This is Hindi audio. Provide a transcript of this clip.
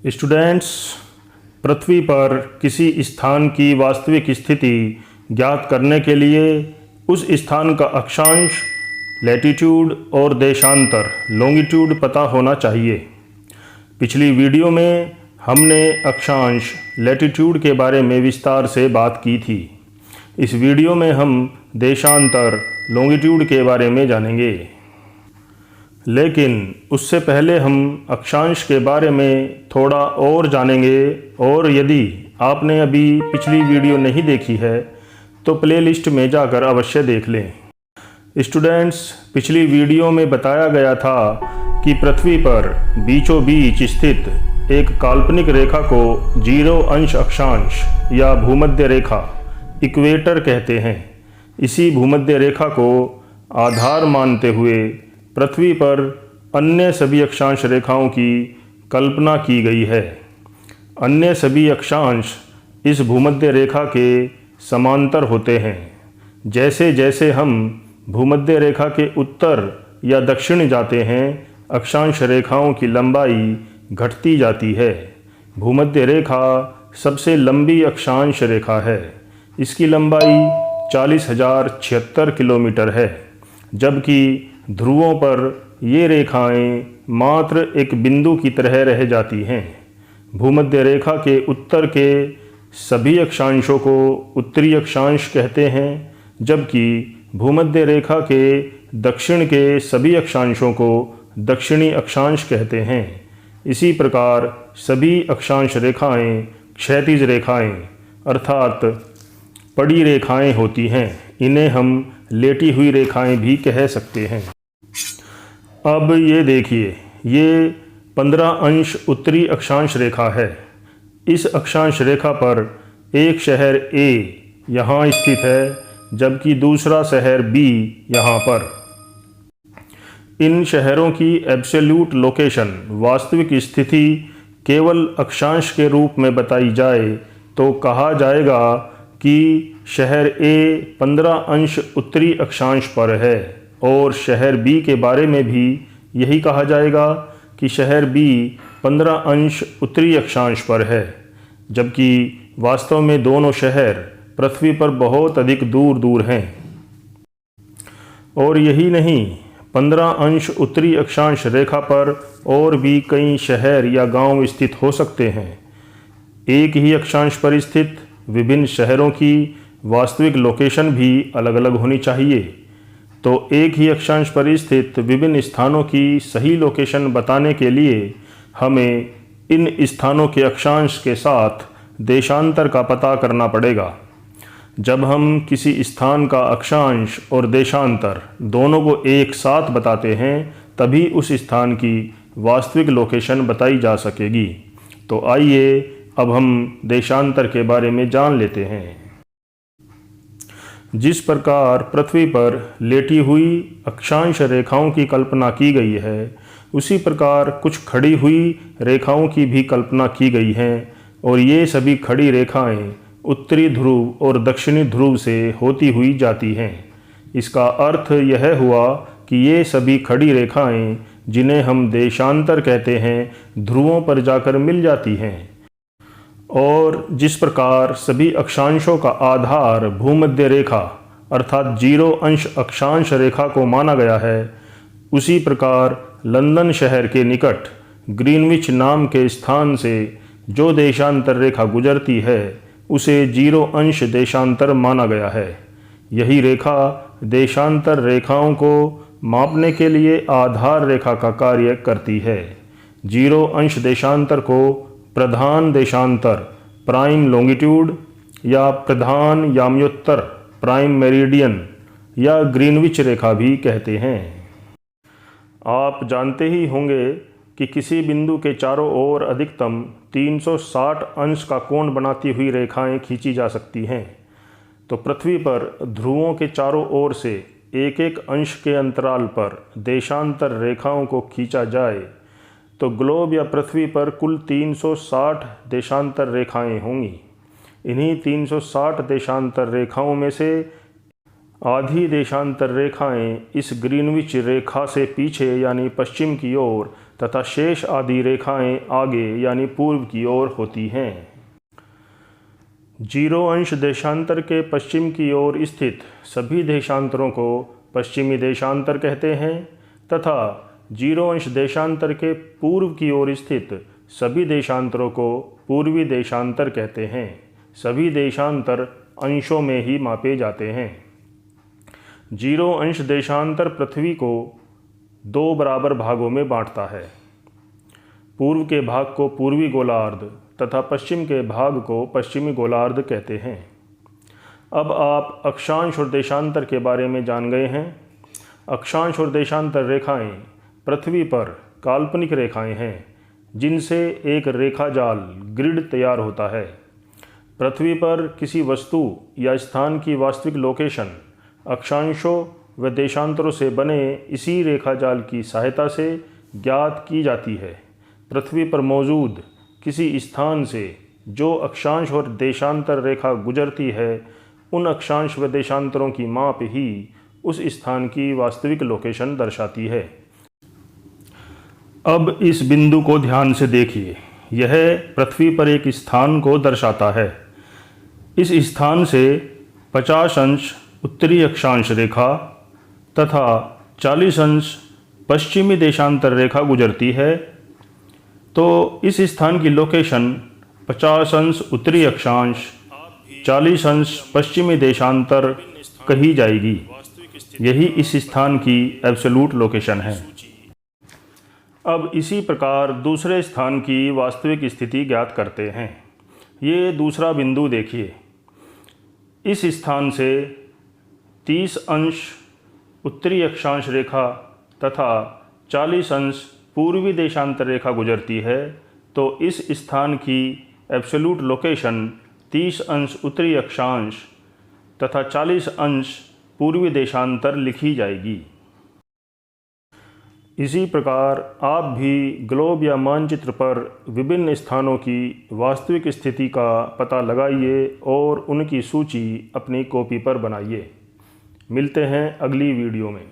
स्टूडेंट्स, पृथ्वी पर किसी स्थान की वास्तविक स्थिति ज्ञात करने के लिए उस स्थान का अक्षांश लैटीट्यूड और देशांतर लॉन्गिट्यूड पता होना चाहिए। पिछली वीडियो में हमने अक्षांश लैटीट्यूड के बारे में विस्तार से बात की थी। इस वीडियो में हम देशांतर लॉन्गिट्यूड के बारे में जानेंगे, लेकिन उससे पहले हम अक्षांश के बारे में थोड़ा और जानेंगे। और यदि आपने अभी पिछली वीडियो नहीं देखी है तो प्लेलिस्ट में जाकर अवश्य देख लें। स्टूडेंट्स, पिछली वीडियो में बताया गया था कि पृथ्वी पर बीचों बीच स्थित एक काल्पनिक रेखा को जीरो अंश अक्षांश या भूमध्य रेखा इक्वेटर कहते हैं। इसी भूमध्य रेखा को आधार मानते हुए पृथ्वी पर अन्य सभी अक्षांश रेखाओं की कल्पना की गई है। अन्य सभी अक्षांश इस भूमध्य रेखा के समांतर होते हैं। जैसे जैसे हम भूमध्य रेखा के उत्तर या दक्षिण जाते हैं, अक्षांश रेखाओं की लंबाई घटती जाती है। भूमध्य रेखा सबसे लंबी अक्षांश रेखा है। इसकी लंबाई 40,076 किलोमीटर है, जबकि ध्रुवों पर ये रेखाएं मात्र एक बिंदु की तरह रह जाती हैं। भूमध्य रेखा के उत्तर के सभी अक्षांशों को उत्तरी अक्षांश कहते हैं, जबकि भूमध्य रेखा के दक्षिण के सभी अक्षांशों को दक्षिणी अक्षांश कहते हैं। इसी प्रकार सभी अक्षांश रेखाएं क्षैतिज रेखाएं अर्थात पड़ी रेखाएं होती हैं। इन्हें हम लेटी हुई रेखाएं भी कह सकते हैं। अब ये देखिए, ये 15 अंश उत्तरी अक्षांश रेखा है। इस अक्षांश रेखा पर एक शहर A यहाँ स्थित है, जबकि दूसरा शहर B यहाँ पर। इन शहरों की एब्सोल्यूट लोकेशन वास्तविक स्थिति केवल अक्षांश के रूप में बताई जाए तो कहा जाएगा कि शहर A 15 अंश उत्तरी अक्षांश पर है, और शहर B के बारे में भी यही कहा जाएगा कि शहर B 15 अंश उत्तरी अक्षांश पर है, जबकि वास्तव में दोनों शहर पृथ्वी पर बहुत अधिक दूर दूर हैं। और यही नहीं, 15 अंश उत्तरी अक्षांश रेखा पर और भी कई शहर या गांव स्थित हो सकते हैं। एक ही अक्षांश पर स्थित विभिन्न शहरों की वास्तविक लोकेशन भी अलग अलग होनी चाहिए। तो एक ही अक्षांश पर स्थित विभिन्न स्थानों की सही लोकेशन बताने के लिए हमें इन स्थानों के अक्षांश के साथ देशांतर का पता करना पड़ेगा। जब हम किसी स्थान का अक्षांश और देशांतर दोनों को एक साथ बताते हैं, तभी उस स्थान की वास्तविक लोकेशन बताई जा सकेगी। तो आइए अब हम देशांतर के बारे में जान लेते हैं। जिस प्रकार पृथ्वी पर लेटी हुई अक्षांश रेखाओं की कल्पना की गई है, उसी प्रकार कुछ खड़ी हुई रेखाओं की भी कल्पना की गई है। और ये सभी खड़ी रेखाएं उत्तरी ध्रुव और दक्षिणी ध्रुव से होती हुई जाती हैं। इसका अर्थ यह हुआ कि ये सभी खड़ी रेखाएं, जिन्हें हम देशांतर कहते हैं, ध्रुवों पर जाकर मिल जाती हैं। और जिस प्रकार सभी अक्षांशों का आधार भूमध्य रेखा अर्थात जीरो अंश अक्षांश रेखा को माना गया है, उसी प्रकार लंदन शहर के निकट ग्रीनविच नाम के स्थान से जो देशांतर रेखा गुजरती है, उसे जीरो अंश देशांतर माना गया है। यही रेखा देशांतर रेखाओं को मापने के लिए आधार रेखा का कार्य करती है। जीरो अंश देशांतर को प्रधान देशांतर प्राइम लॉन्गिट्यूड या प्रधान याम्योत्तर प्राइम मेरिडियन या ग्रीनविच रेखा भी कहते हैं। आप जानते ही होंगे कि किसी बिंदु के चारों ओर अधिकतम 360 अंश का कोण बनाती हुई रेखाएं खींची जा सकती हैं। तो पृथ्वी पर ध्रुवों के चारों ओर से एक एक अंश के अंतराल पर देशांतर रेखाओं को खींचा जाए तो ग्लोब या पृथ्वी पर कुल 360 देशांतर रेखाएं होंगी। इन्हीं 360 देशांतर रेखाओं में से आधी देशांतर रेखाएं इस ग्रीनविच रेखा से पीछे यानी पश्चिम की ओर तथा शेष आदि रेखाएं आगे यानी पूर्व की ओर होती हैं। 0 अंश देशांतर के पश्चिम की ओर स्थित सभी देशांतरों को पश्चिमी देशांतर कहते हैं तथा 0 अंश देशांतर के पूर्व की ओर स्थित सभी देशांतरों को पूर्वी देशांतर कहते हैं। सभी देशांतर अंशों में ही मापे जाते हैं। 0 अंश देशांतर पृथ्वी को 2 बराबर भागों में बांटता है। पूर्व के भाग को पूर्वी गोलार्ध तथा पश्चिम के भाग को पश्चिमी गोलार्ध कहते हैं। अब आप अक्षांश और देशांतर के बारे में जान गए हैं। अक्षांश और देशांतर रेखाएं पृथ्वी पर काल्पनिक रेखाएं हैं जिनसे एक रेखा जाल ग्रिड तैयार होता है। पृथ्वी पर किसी वस्तु या स्थान की वास्तविक लोकेशन अक्षांशों व देशांतरों से बने इसी रेखा जाल की सहायता से ज्ञात की जाती है। पृथ्वी पर मौजूद किसी स्थान से जो अक्षांश और देशांतर रेखा गुजरती है उन अक्षांश व देशांतरों की माप ही उस स्थान की वास्तविक लोकेशन दर्शाती है। अब इस बिंदु को ध्यान से देखिए। यह पृथ्वी पर एक स्थान को दर्शाता है। इस स्थान से 50 अंश उत्तरी अक्षांश रेखा तथा 40 अंश पश्चिमी देशांतर रेखा गुजरती है। तो इस स्थान की लोकेशन 50 अंश उत्तरी अक्षांश 40 अंश पश्चिमी देशांतर कही जाएगी। यही इस स्थान की एब्सोल्यूट लोकेशन है। अब इसी प्रकार दूसरे स्थान की वास्तविक स्थिति ज्ञात करते हैं। ये दूसरा बिंदु देखिए। इस स्थान से 30 अंश उत्तरी अक्षांश रेखा तथा 40 अंश पूर्वी देशांतर रेखा गुजरती है। तो इस स्थान की एब्सोल्यूट लोकेशन 30 अंश उत्तरी अक्षांश तथा 40 अंश पूर्वी देशांतर लिखी जाएगी। इसी प्रकार आप भी ग्लोब या मानचित्र पर विभिन्न स्थानों की वास्तविक स्थिति का पता लगाइए और उनकी सूची अपनी कॉपी पर बनाइए। मिलते हैं अगली वीडियो में।